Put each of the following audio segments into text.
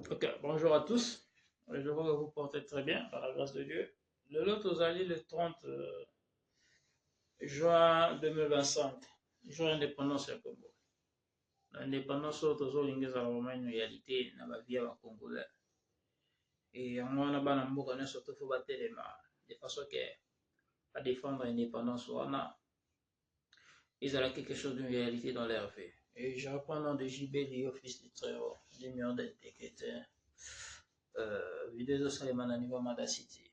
Ok, bonjour à tous. Je vois que vous portez très bien, par la grâce de Dieu. Le lot aux alliés le 30 juin 2025, jour indépendance ya Congo. L'indépendance oyo tozolinga ezala vraiment une réalité na bavie ya bacongolais. Et yango wana bana mboka nyonso tofo batelema de façon ke badéfendre indépendance wana ezala quelque chose d'une réalité dans leur vie. Et je reprends le nom de JB Lio, fils du Trésor, du mur d'intégrité. Vidéo ezosalema na niveau Mada City.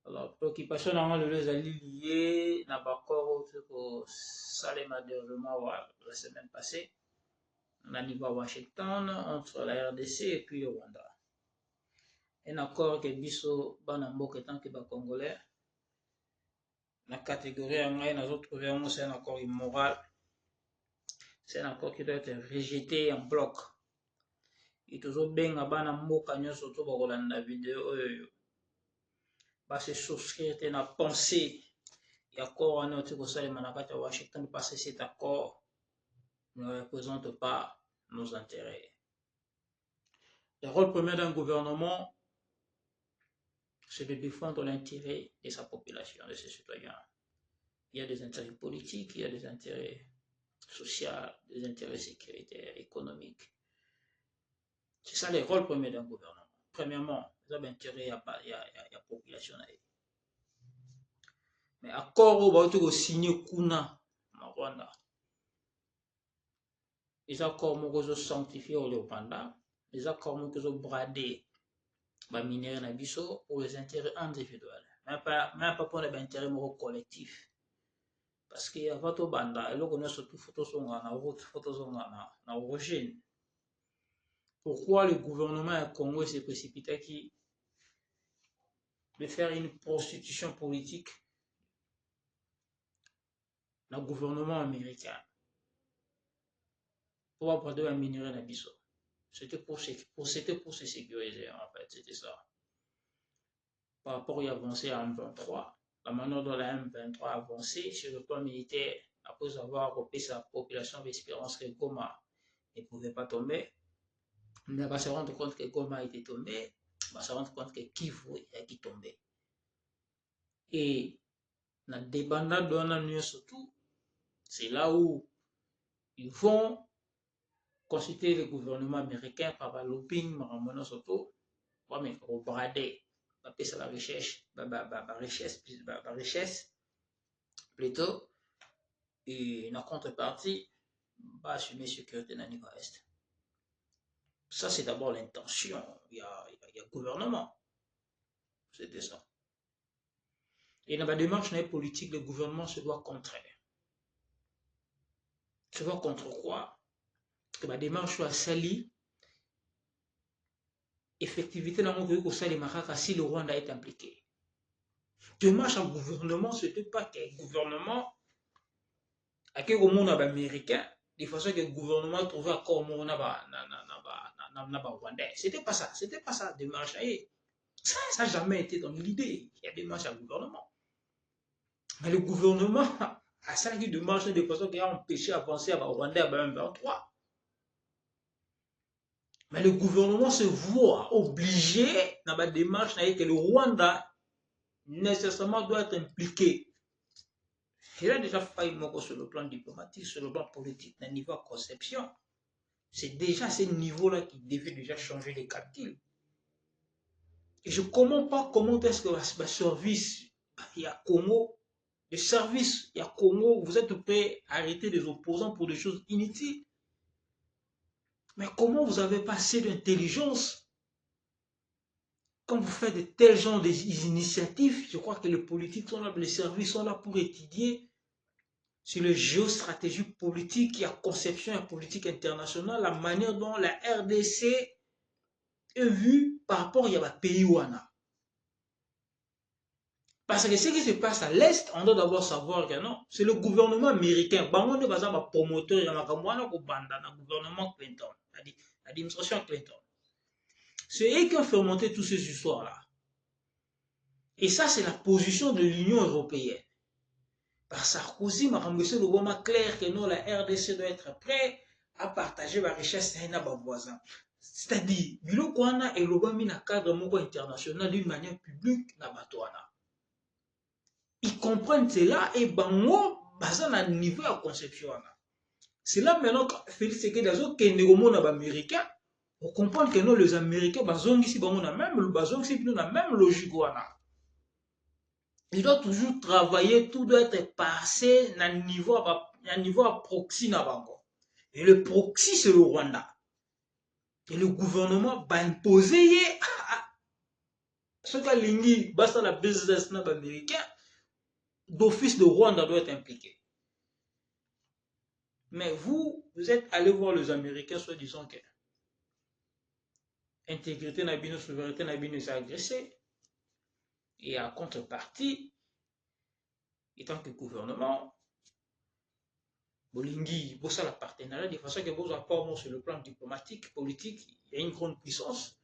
Alors, préoccupation nango lelo ezali lié na baccord oyo kosalema dernièrement la semaine passée na niveau ya Washington entre la RDC et puis le Rwanda. Un accord que biso bana mboka etant que bacongolais na catégorie ya ngai nazotrouve yango c'est un accord immoral, c'est un accord qui doit être rejeté en bloc. Et tozobenga bana mboka nyonso to bakolanda video oyo base souscrire te na pensée l'accord wana oti kosalema na kati ya Washington parce que cet accord ne représente pas nos intérêts. Le rôle premier d'un gouvernement, c'est de défendre l'intérêt de sa population, de ses citoyens. Il y a des intérêts politiques, il y a des intérêts sociaux, des intérêts sécuritaires, économiques. C'est ça le rôle premier d'un gouvernement. Premièrement, vous avez intérêt à la population. Mais accord où vous avez signé Kuna, en Rwanda, les accords moko sanctifiés au Rwanda, les accords moko bradés ba minéraux na biso pour les intérêts individuels, même pas pour les intérêts collectifs. Parce que avant tout banda, et là on a surtout photo songa na route, photo songa na origine. Pourquoi le gouvernement congolais s'est précipité qui de faire une prostitution politique dans le gouvernement américain pour avoir des minéraux na biso? C'était pour se sécuriser, en fait, c'était ça. Par rapport à l'avancée à M23, la manière dont la M23 a avancé sur le plan militaire, après avoir coupé sa population d'espérance que Goma ne pouvait pas tomber, mais va se rendre compte que Goma était tombé, va se rendre compte que Kivu est tombé. Et dans le débandade de surtout, c'est là où ils vont consulter le gouvernement américain par le lobbying, surtout, pour brader la richesse plutôt, et en contrepartie va assumer sécurité dans le niveau est. Ça c'est d'abord l'intention. Il y a le gouvernement, c'était ça. Et dans la démarche politique, le gouvernement se doit contrer. Se doit contre quoi? Que la démarche soit salie. Effectivité dans mon pays si le Rwanda est impliqué. Démarche en gouvernement, ce n'est pas que le gouvernement avec au monde américain, de façon que le gouvernement trouve accord au monde rwandais. C'était pas ça, démarche. Ça n'a jamais été dans l'idée. Il y a des démarches à gouvernement. Mais le gouvernement a ça qui démarche de façon qui a empêché d'avancer à Rwandais à M23. Mais le gouvernement se voit obligé dans la démarche que le Rwanda nécessairement doit être impliqué. Il a déjà failli sur le plan diplomatique, sur le plan politique, à niveau de conception. C'est déjà ce niveau-là qui devait déjà changer les calculs. Et je ne comprends pas comment est-ce que le service, il y a Congo, le service, il y a Congo, vous êtes prêts à arrêter les opposants pour des choses inutiles. Mais comment vous avez passé d'intelligence quand vous faites de tels genres d'initiatives? Je crois que les politiques sont là, les services sont là pour étudier sur les géostratégies politiques, la conception et la politique internationale, la manière dont la RDC est vue par rapport à pays wana. Parce que ce qui se passe à l'Est, on doit d'abord savoir que non, c'est le gouvernement américain. Bango ne va pas promoteur, il y a un gouvernement Clinton, l'administration Clinton. C'est eux qui ont fait monter toutes ces histoires-là. Et ça, c'est la position de l'Union européenne. Par Sarkozy, Marambossé, le vraiment clair que non, la RDC doit être prête à partager la richesse avec nos voisins. C'est-à-dire, biloko wana elobami na cadre moko international d'une manière publique na bato wana. Ils comprennent cela et bango baza na niveau de conception wana. C'est là maintenant que Félix Tshisekedi azokende komona baaméricain, on comprend que non, les Américains bazongisi bango na même logique wana. Il doit toujours travailler, tout doit être passé à niveau à proxy na bango. Et le proxy c'est le Rwanda. Et le gouvernement va imposer ce qu'a lingi basta la business na américain d'office de Rwanda doit être impliqué. Mais vous êtes allé voir les Américains soit disant que intégrité na bino, souveraineté na bino est agressée. Et en contrepartie, étant que gouvernement, Bolingi, bossa la partenariat de façon que vos apports sur le plan diplomatique, politique, il y a une grande puissance.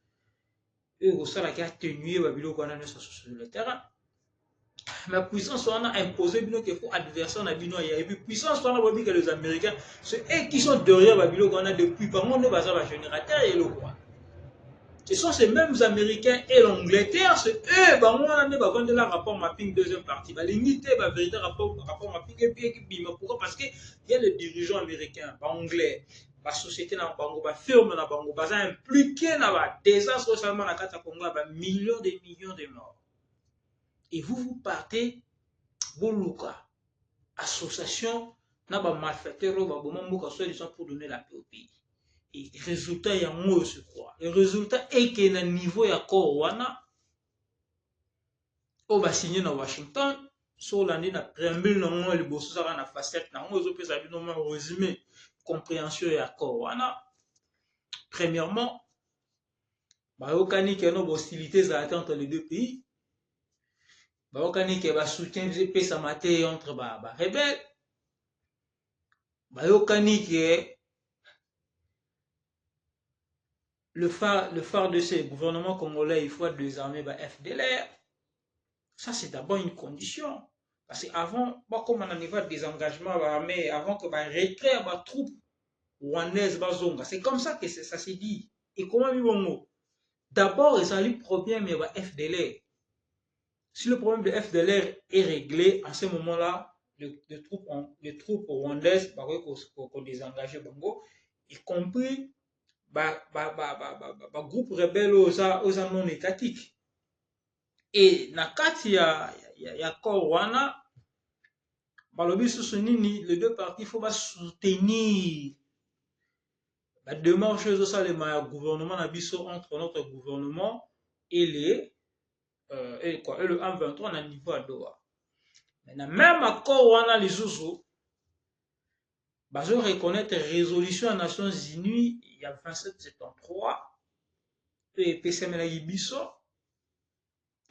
Et bossa la qui a atténué Babilo Kwana sur le terrain. Mais puissance on a imposé bino que faut adversaire na bino et puis puissance on a dit que les Américains c'est eux qui sont derrière Babilo Kwana depuis par mon basa ba générateur et le quoi. Ce sont ces mêmes Américains et l'Angleterre, c'est eux, bah, on a besoin la rapport mapping deuxième partie. Bah, l'unité, bah, véritable rapport mapping, et puis, pourquoi? Parce qu'il y a les dirigeants américains, bah, anglais, bah, société, na bango, bah, firme, na bango, bah, impliqué, na bah, désastre, seulement, na kata Congo, bah, millions de morts. Et vous partez, Boluka, association, na bah, malfaiteurs, bah, bon, mou, pour donner la paix au pays. Et le résultat est en haut, je crois. Le résultat est que na niveau ya Wana, on va signer dans Washington, sur l'année na préambule, non, le boss sera na facette, non, on peut savoir normalement résumé, compréhension ya Wana. Premièrement, bah, okani que nos hostilités entre les deux pays, bah, okani que bah, soutien GP sa maté entre bah, rebelles, bah, okani que le phare de ce gouvernement congolais, il faut désarmer bah, FDLR. Ça, c'est d'abord une condition. Parce qu'avant, comme on a niveau de désengagement armé, avant que bah, retrait bah, troupes rwandaises, bah, zonga, c'est comme ça que ça s'est dit. Et comment ils vont? D'abord, il s'agit du problème de bah, FDLR. Si le problème de FDLR est réglé, en ce moment-là, les troupes rwandaises, bah, qu'on désengage Bango, y compris groupe rebelle aux non étatiques. Et na kati ya Wana, les deux parties, il faut soutenir la démarche de gouvernement entre notre gouvernement et le M23 à niveau à Doha. Même accord Wana les Zouzou, je reconnaître résolution des Nations Unies, il y a 2773, et PCMLA Ibiso,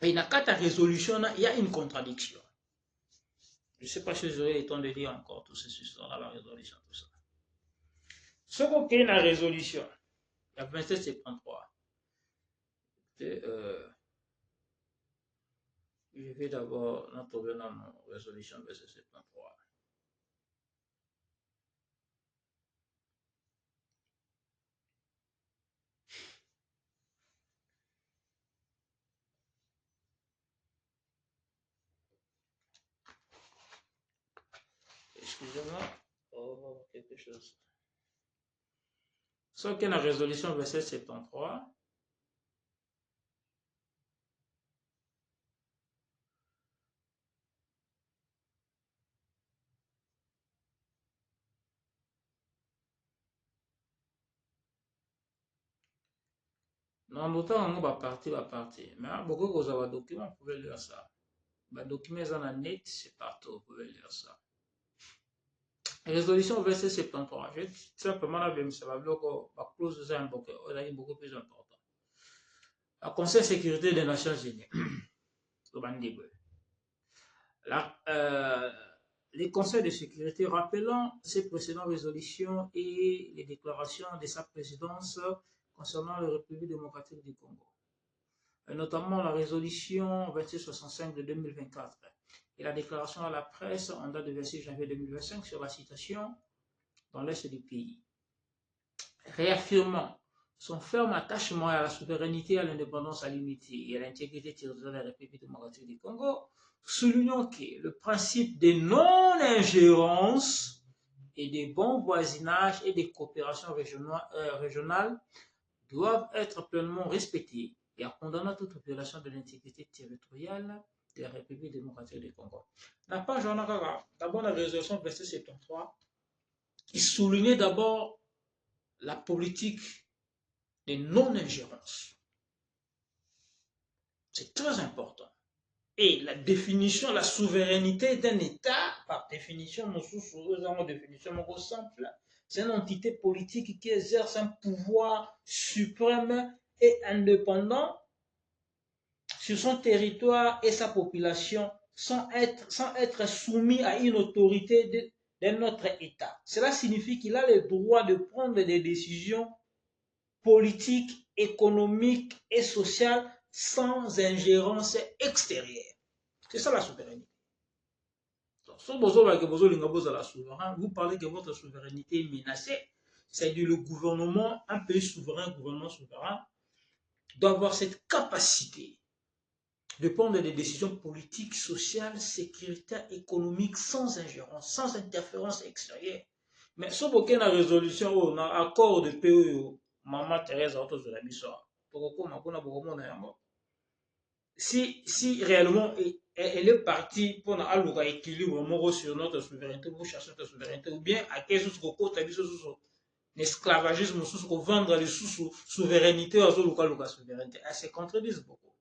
et dans la résolution, il y a une contradiction. Je ne sais pas si vous aurez le temps de dire encore tout ces histoires dans la résolution, tout ça. Ce qu'on crée dans la résolution, il y a 2773. Je vais d'abord trouver dans la résolution 2773. Excusez-moi. Oh, quelque chose. Ce qu'est la résolution 2773. Non, d'autant on va partir. Mais beaucoup de vos documents, vous pouvez lire ça. Les documents sont en net, c'est partout, vous pouvez lire ça. Résolution verset 73. Je vais simplement la même, ça va bloquer la clause est beaucoup plus important. Le Conseil de sécurité des Nations Unies. Les conseils de sécurité rappelant ces précédentes résolutions et les déclarations de sa présidence concernant la République démocratique du Congo, et notamment la résolution 2665 de 2024 et la déclaration à la presse en date de 26 janvier 2025 sur la situation dans l'est du pays, réaffirmant son ferme attachement à la souveraineté, à l'indépendance, à l'unité et à l'intégrité territoriale de la République démocratique du Congo, soulignons que le principe de non-ingérence et des bons voisinages et des coopérations régionales doivent être pleinement respectés et à condamner toute violation de l'intégrité territoriale de la République démocratique du Congo. La page d'abord la résolution verset 73, il soulignait d'abord la politique de non-ingérence. C'est très important. Et la définition, la souveraineté d'un État, par définition, définition simple, c'est une entité politique qui exerce un pouvoir suprême et indépendant sur son territoire et sa population sans être soumis à une autorité d'un autre État. Cela signifie qu'il a le droit de prendre des décisions politiques, économiques et sociales sans ingérence extérieure. C'est ça la souveraineté. Si vous parlez que votre souveraineté est menacée, c'est-à-dire le gouvernement, un pays souverain, un gouvernement souverain, doit avoir cette capacité de prendre des décisions politiques, sociales, sécuritaires, économiques, sans ingérence, sans interférence extérieure. Mais si vous avez une résolution, un accord de paix, Maman Thérèse a autorisé la mission. Si réellement elle est partie pour un équilibre sur notre souveraineté, pour chercher notre souveraineté, ou bien à quel l'esclavagisme, pour vendre les souveraineté à souveraineté, elles se contredisent beaucoup.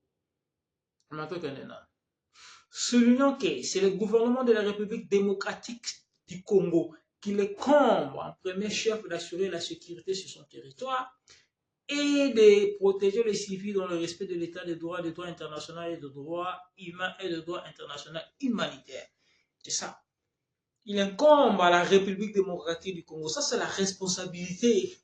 Soulignons que c'est le gouvernement de la République démocratique du Congo qui le comble en premier chef d'assurer la sécurité sur son territoire et de protéger les civils dans le respect de l'état de droit international et de droit humain et de droit international humanitaire. C'est ça. Il incombe à la République démocratique du Congo. Ça, c'est la responsabilité,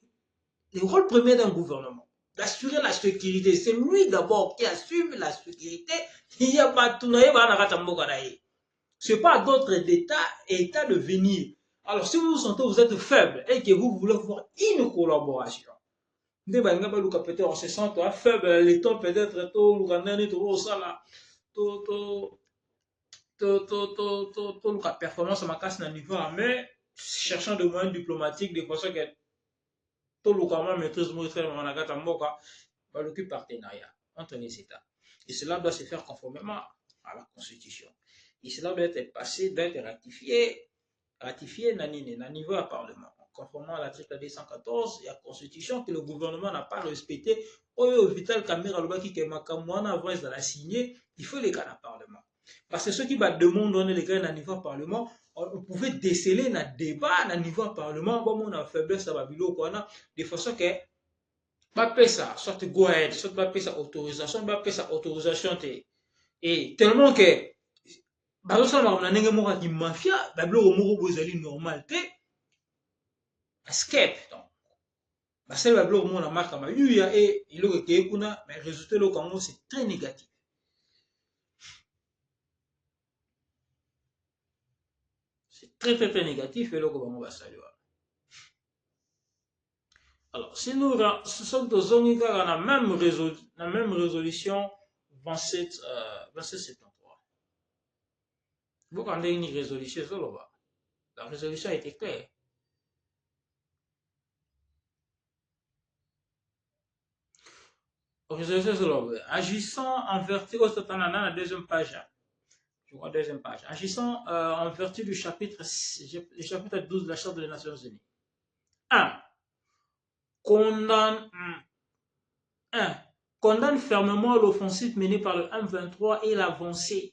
le rôle premier d'un gouvernement, d'assurer la sécurité. C'est lui d'abord qui assume la sécurité. Il n'y a pas tout. Ce n'est pas d'autres États de venir. Alors, si vous vous sentez vous êtes faible et que vous voulez voir une collaboration, on se sent faible, le temps peut-être tout la performance ma casse dans le niveau mais cherchant des moyens diplomatiques de façon que tout le monde maîtrise le partenariat entre les États. Et cela doit se faire conformément à la Constitution. Et cela doit être passé, doit être ratifié au niveau du Parlement. Conformément à l'article 214 et à la Constitution que le gouvernement n'a pas respecté, au Vital Kamera Lobaki qui a signé, il faut les cas dans le Parlement. Parce que ceux qui demandent les gars dans le niveau du Parlement, on pouvait déceler dans le débat dans le niveau du Parlement, comme on a faiblesse à de façon que pas ça, soit go ahead, soit pas ça autorisation, pas ça autorisation et tellement que bazosala na ndenge moko ya mafia babiloko moko boye ezali normal te escape donc basali babiloko moko na marka mayuya e eloko ekeye kuna mais résultat eloko yango c'est très négatif. C'est très négatif eloko bango basali wana. Alors si nous soki tozongi kaka na même résolution 2773 vous quand une résolution ezoloba la résolution a été claire. Agissant en vertu, la deuxième page, je crois deuxième page, agissant en vertu du chapitre 12 de la Charte des Nations Unies. 1. Condamne fermement l'offensive menée par le M23 et l'avancée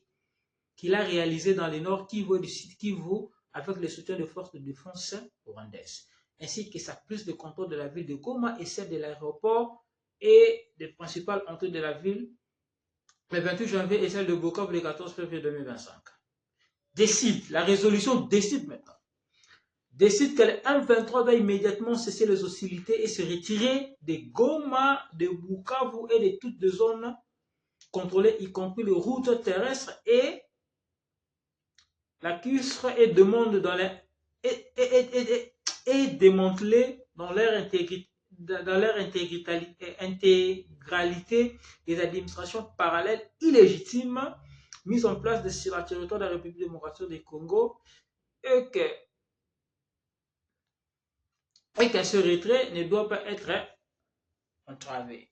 qu'il a réalisée dans le nord Kivu du sud Kivu avec le soutien des forces de défense rwandaises, ainsi que sa prise de contrôle de la ville de Goma et celle de l'aéroport et des principales entrées de la ville le 28 janvier et celle de Bukavu le 14 février 2025. Décide, la résolution décide maintenant. Décide que le M23 doit immédiatement cesser les hostilités et se retirer de Goma, de Bukavu et de toutes les zones contrôlées, y compris les routes terrestres et la CUSR et demande dans les et démanteler dans leur intégrité dans leur intégralité des administrations parallèles illégitimes mises en place sur le territoire de la République démocratique du Congo et que ce retrait ne doit pas être entravé.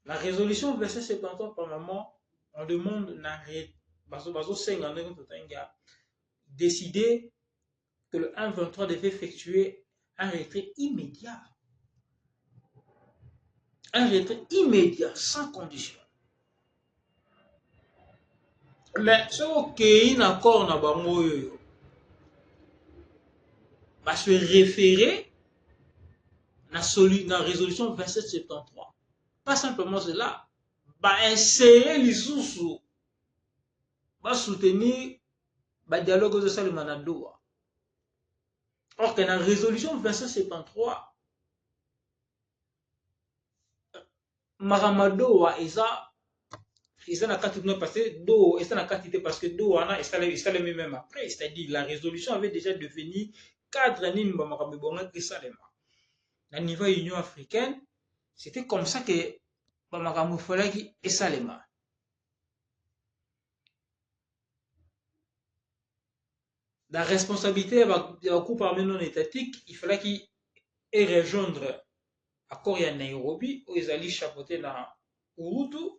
La résolution verset 73 par moment, on demande décider que le 1-23 devait effectuer un retrait immédiat. Un retrait immédiat, sans condition. Mais ce qui est un accord na bango yoyo, va se référer na résolution 2773. Pas simplement cela, va insérer lisusu, va soutenir le dialogue de Salima na Doha. Or que dans la résolution 2773, Maramadoa eza na kati kuna parce que do eza na kati te parce que do wana esalemi même après, c'est-à-dire la résolution avait déjà défini cadre nini ba makambo ebongaki esalema na niveau ya Union africaine. C'était comme ça que ba makambo efolaki esalema. La responsabilité ya bagroupe armé non étatique, il fallait qu'il rejoindre accord ya Nairobi oyo ezali chapeauté na Urutu.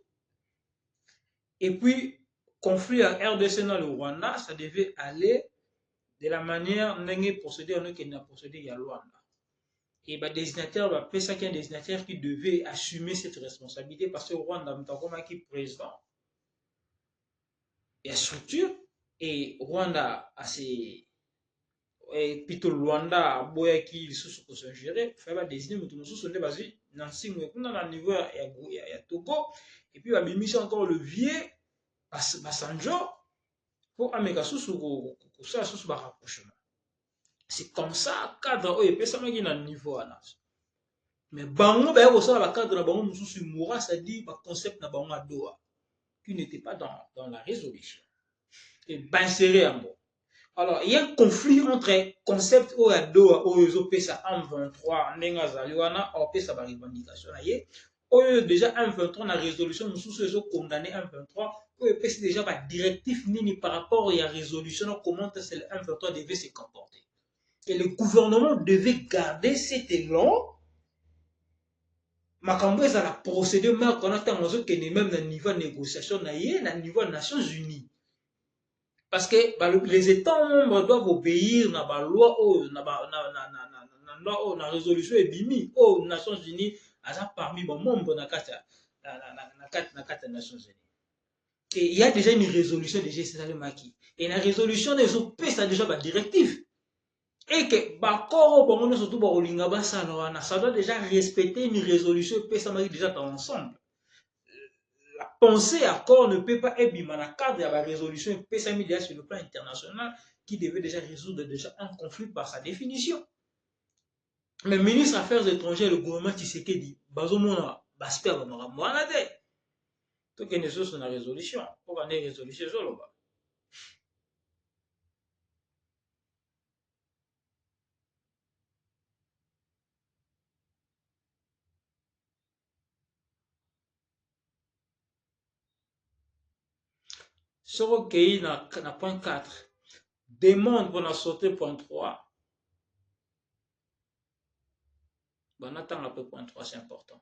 Et puis, conflit à RDC dans le Rwanda, ça devait aller de la manière dont procédé en a procédé à Rwanda. Et bah, désignateur, bah, ça qu'il y a un désignateur qui devait assumer cette responsabilité parce que Rwanda, qui est président, il y a structure et Rwanda a ses. Et plutôt Rwanda, boya qui sous pour se gérer, il va désigner mais sous son basé dans le niveau à Togo et puis il va encore le vieux Basanjo pour amener sous rapprochement. C'est comme ça cadre oyo pesa maki na niveau à nation. Mais bango ba ko la cadre na bango mususu moura, c'est-à-dire ba concept na bango à Doha qui n'était pas dans la résolution. Et insérer en bon. Alors, il y a un conflit entre concept ou à Doha ou aux pesa en 23 nenga zaliwana ou pesa ba revendication na ye. Oyo déjà 1-23 na résolution mususu ezo condamné 1-23 oyo pesa déjà ba directif nini par rapport à la résolution comment c'est le 1-23 devait se comporter. Et le gouvernement devait garder cet élan. Makambo eza la procédure mais qu'on attend mozo que même na niveau négociation na ye na niveau Nations Unies. Parce que bah, les États membres doivent obéir à la loi ou la résolution et bimi aux Nations Unies parmi les membres de la Nations Unies. Et il y a déjà une résolution de G7 Maki. Et la résolution des OP, ça déjà la directive. Et que ça doit déjà respecter une résolution et ça m'a déjà dans l'ensemble. La pensée accord ne peut pas être dans le cadre de la résolution et ça mis sur le plan international qui devait déjà résoudre déjà un conflit par sa définition. Mais le ministre des Affaires étrangères, le gouvernement Tshisekedi, bazomona basper ba mwana te. Tout que nous sommes dans la résolution. Pour qu'on ait une résolution sur le bas. Sur le pays, dans point 4, demande pour la sortie point 3. On attend la point 3, c'est important.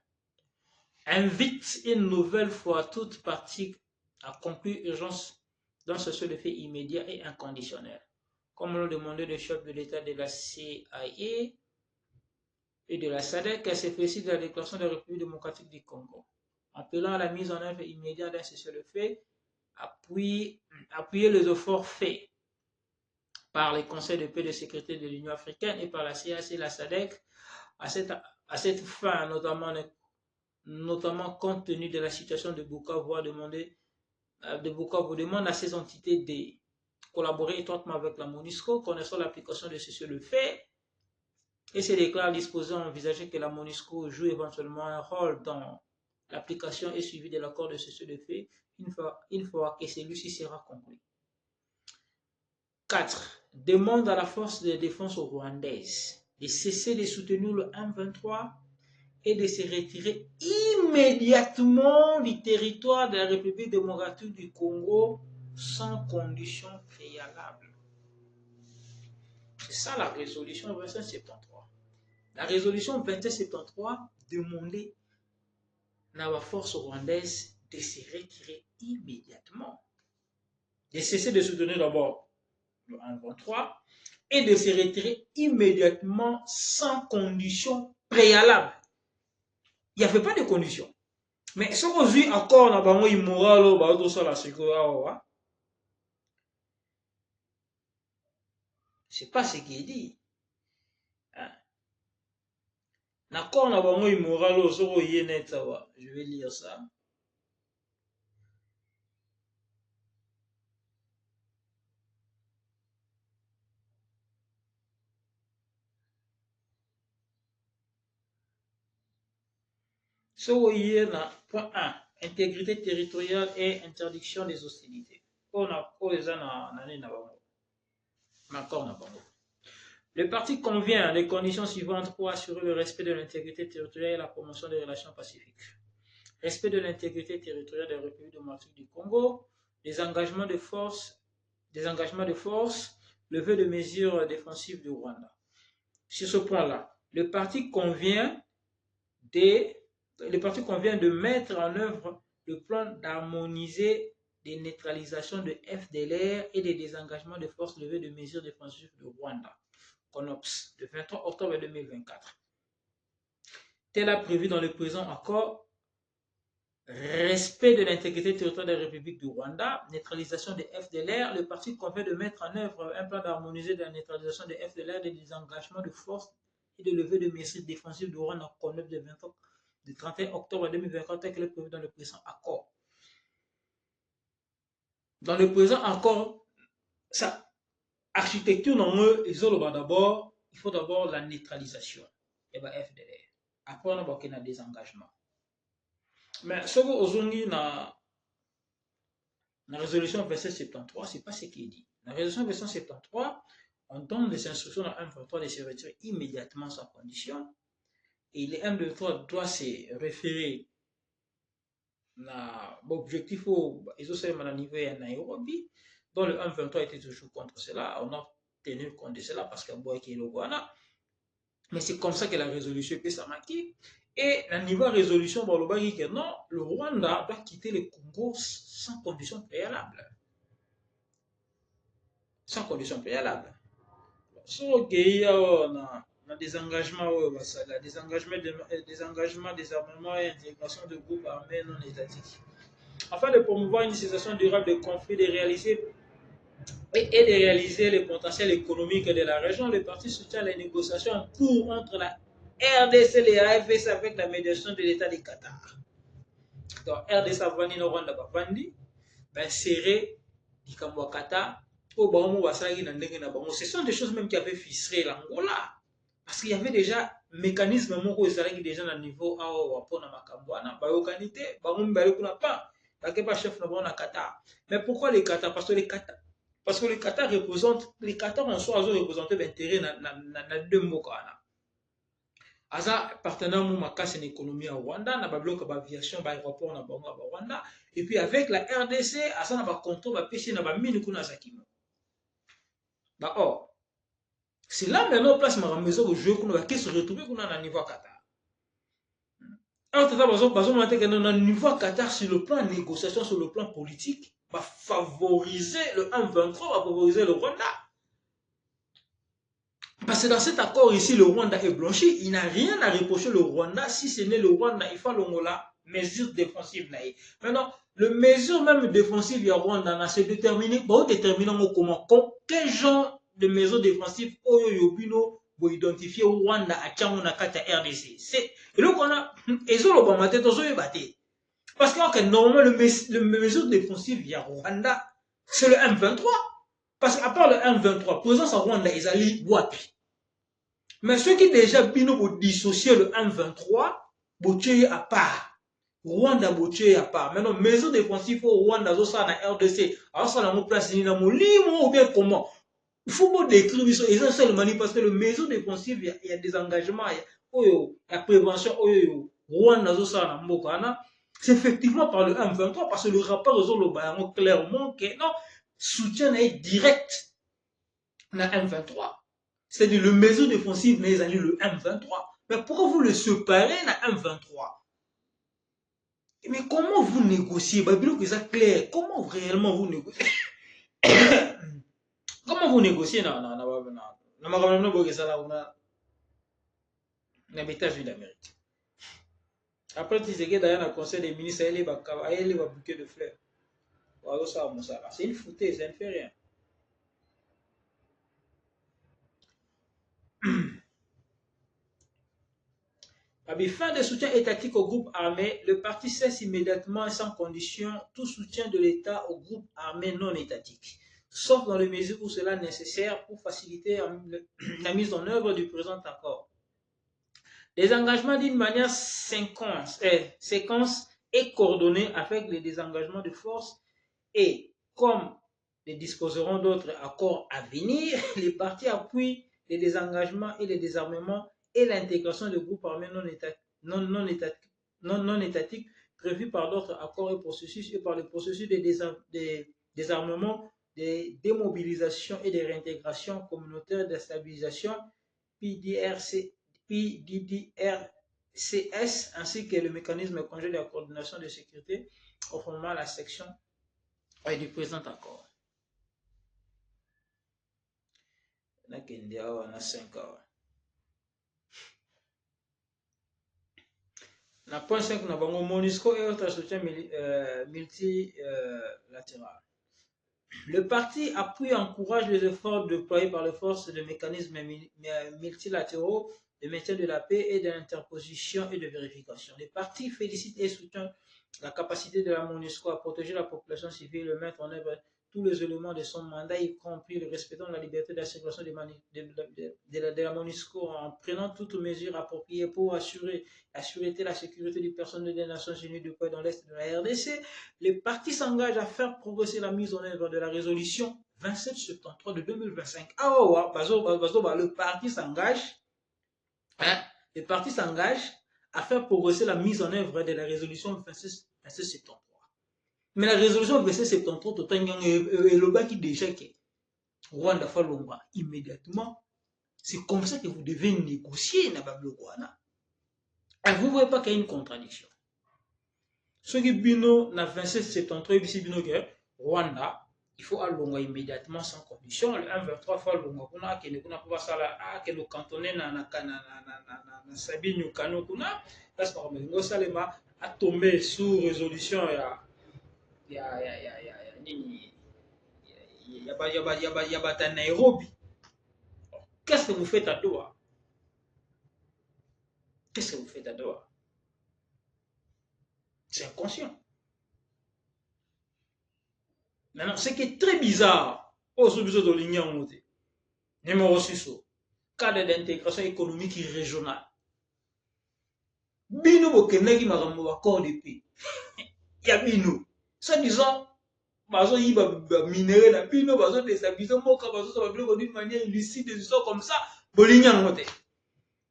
Invite une nouvelle fois toute partie à conclure urgence dans ce seul effet immédiat et inconditionnel. Comme l'ont demandé le chef de l'État de la CIA et de la SADC, elle se félicite de la déclaration de la République démocratique du Congo. Appelant à la mise en œuvre immédiate d'un cessez le fait, appuyer les efforts faits par les conseils de paix et de sécurité de l'Union africaine et par la CIA et la SADC à cette fin, notamment compte tenu de la situation de Bukavu, demande à ces entités de collaborer étroitement avec la MONUSCO, connaissant l'application de cessez-le-feu et se déclare disposé à envisager que la MONUSCO joue éventuellement un rôle dans l'application et suivi de l'accord de cessez-le-feu une fois que celui-ci sera conclu. 4. Demande à la force de défense rwandaise de cesser de soutenir le M23 et de se retirer immédiatement du territoire de la République démocratique du Congo sans condition préalable. C'est ça la résolution 2573. La résolution 2573 demandait à la force rwandaise de se retirer immédiatement, de cesser de soutenir d'abord le M23 et de se retirer immédiatement sans condition préalable. Il n'y avait pas de condition. Mais ce qu'on vit encore dans le immoral, c'est pas ce qu'il dit. D'accord, immoral, je vais lire ça. Point 1. Intégrité territoriale et interdiction des hostilités. Le parti convient des conditions suivantes pour assurer le respect de l'intégrité territoriale et la promotion des relations pacifiques. Respect de l'intégrité territoriale de la République démocratique du Congo, des engagements de force, levée de mesures défensives du Rwanda. Sur ce point-là, le parti convient de mettre en œuvre le plan d'harmoniser des neutralisations de FDLR et des désengagements de forces levées de mesures défensives du Rwanda, CONOPS, le 23 octobre 2024. Tel a prévu dans le présent accord, respect de l'intégrité territoriale de la République du Rwanda, neutralisation des FDLR, le parti convient de mettre en œuvre un plan d'harmoniser de la neutralisation des FDLR et des désengagements de forces et de levée de mesures défensives du Rwanda, CONOPS, du 31 octobre 2024, tel que prévu dans le présent accord. Dans le présent accord, ça, architecture, d'abord, il faut d'abord la neutralisation et FDLR. Après, on a des engagements. Mais ce que aujourd'hui, dans la résolution 2773, ce n'est pas ce qui est dit. La résolution 2773, on donne des instructions à M23 de se retirer immédiatement sans condition. Et le M23 doit se référer à l'objectif au niveau de Nairobi, dont le M23 était toujours contre cela. On a tenu compte de cela parce qu'il y a le Rwanda. Mais c'est comme ça que la résolution peut s'arrêter. Et la niveau de résolution, non, le Rwanda doit quitter le Congo sans condition préalable. Sans condition préalable. Des engagements, des armements et intégration de groupes armés non étatiques. Afin de promouvoir une cessation durable des conflits et de réaliser les potentiels économiques de la région, le parti soutient les négociations en cours entre la RDC et les AFS avec la médiation de l'État du Qatar. Donc, RDC Avani no Rwanda Bavandi, serré du Qatar. Ce sont des choses même qui avaient ficelé l'Angola. Parce qu'il y avait déjà un mécanisme qui était déjà à niveau mais pourquoi les Qatar? Parce que les Qatar représentent, les Qatar en soi représentent l'intérêt dans deux mots. Aza partenaire makasi na économie à Rwanda, na bloc aviation, aéroport na Rwanda, et puis avec la RDC, asa na contrôle ba pêcher na ba mine kuna zakimo. Or, c'est là maintenant place ma maison au jeu qu'on va se retrouver qu'on a un niveau Qatar. Alors, tout à l'heure, niveau Qatar sur le plan négociation, sur le plan politique, va favoriser le M23, va favoriser le Rwanda. Parce que dans cet accord ici, le Rwanda est blanchi. Il n'a rien à reprocher le Rwanda si ce n'est le Rwanda. Il faut l'Angola, mesures défensives. Maintenant, le mesure même défensive du Rwanda, c'est déterminé. Bon, déterminant comment, quel genre de mesures défensives pour identifier au Rwanda à Tchamounakata RDC. C'est le qu'on a. Et ça, le Rwanda est battu. Parce que normalement, le mesure défensive du Rwanda, c'est le M23. Parce qu'à part le M23, présence à Rwanda, ils allaient Wapi. Mais ceux qui déjà bino pour dissocier le M23, botier à part. Rwanda botier à part. Maintenant, mesure défensive au Rwanda, ça na RDC. Alors ça na mon place ni na mon limo ou bien comment. Il faut me décrire, et ça seulement parce que le maison défensive, il y a des engagements, il y a la prévention, c'est effectivement par le M23, parce que le rapport aux clairement que non, soutien est direct dans le M23. C'est-à-dire le maison défensive n'est allé le M23. Mais pourquoi vous le séparez dans le M23? Mais comment vous négociez? Que ça clair. Comment réellement vous négociez? Comment vous négociez dans les États-Unis d'Amérique? Après, tu sais que dans le conseil des ministres, elle va bouquet de fleurs. C'est une foutaise, ça ne fait rien. À fin de soutien étatique au groupe armé, le parti cesse immédiatement et sans condition tout soutien de l'État aux groupes armés non étatiques, sauf dans les mesures où cela est nécessaire pour faciliter la mise en œuvre du présent accord. Les engagements d'une manière séquence et coordonnée avec les désengagements de force et comme les disposeront d'autres accords à venir, les partis appuient les désengagements et les désarmements et l'intégration de groupes armés non étatiques prévus par d'autres accords et processus et par le processus de désarmement, de démobilisation et de réintégration communautaire de stabilisation PDRCS ainsi que le mécanisme conjoint de la coordination de sécurité au fondement de la section du présent accord. On a 5 heures. La point 5, nous avons MONUSCO et autres soutiens multilatéral. Le parti appuie et encourage les efforts déployés par les forces de mécanismes multilatéraux de maintien de la paix et de l'interposition et de vérification. Le parti félicite et soutient la capacité de la MONUSCO à protéger la population civile et mettre en œuvre tous les éléments de son mandat, y compris le respect de la liberté de la circulation de la MONUSCO en prenant toutes mesures appropriées pour assurer la sûreté et la sécurité du personnel des Nations Unies du dans l'Est de la RDC. Les partis s'engagent à faire progresser la mise en œuvre de la résolution 2773 de 2025. Le parti s'engage, les partis s'engagent à faire progresser la mise en œuvre de la résolution 2773. Mais la résolution 2773, est le bas qui déjà que Rwanda Falonga immédiatement. C'est comme ça que vous devez négocier na Babloguana. Vous ne voyez pas qu'il y a une contradiction. Ce qui bino na 2773 bisi bino que Rwanda, il faut alonga immédiatement sans condition. Le 1-23 faut alonga kuna que ne kuna pas ça là que le cantonné na Sabine Kano kuna parce que le Salema a tombé sous résolution il y a Nairobi. Qu'est-ce que vous faites à Doha? Qu'est-ce que vous faites à Doha? C'est inconscient. Maintenant, ce qui est très bizarre, numéro 6, cadre d'intégration économique régionale. Bino bokenaki makambo accord de paix. Ya bino. Soi-disant, bazo yiba minéraux na bino, bazo déstabiliser moka, bazo sa babilo d'une manière illicite, des histoires comme ça. Boligna ngote.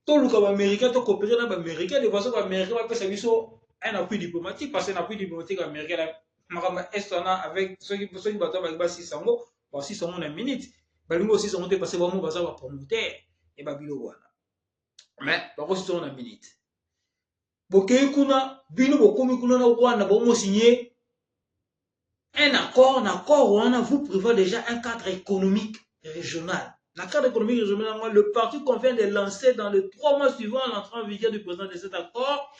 Tout le cas américain, tout coopérer dans l'américain, de façon américain va faire un appui diplomatique, parce qu'un appui diplomatique américain, est avec ceux qui battent avec 600 mots, 600 mots en minute. Balingo 600 mots parce que vraiment baza va promoter et babilo wana. Mais par contre 600 en minute. Bokei kuna bino bokomi kuna na Rwanda bomo signer un accord wana vous prévoit déjà un cadre économique régional. La cadre économique régional, le parti convient de lancer dans les 3 mois suivants l'entrée en vigueur du président de cet accord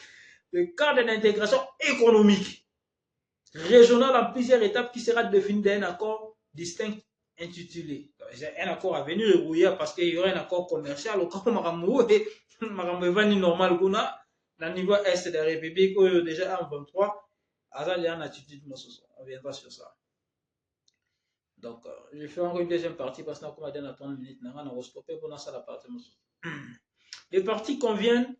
le cadre d'intégration économique régional en plusieurs étapes qui sera défini d'un accord distinct intitulé. Un accord à venir parce qu'il y aura un accord commercial au cas où Maramou est normal kuna dans niveau est de la République déjà en 23 il y a une attitude on viendra sur ça. Donc je vais faire une deuxième partie parce qu'on a 30 minutes on va stopper pour ça la partie. Les parties conviennent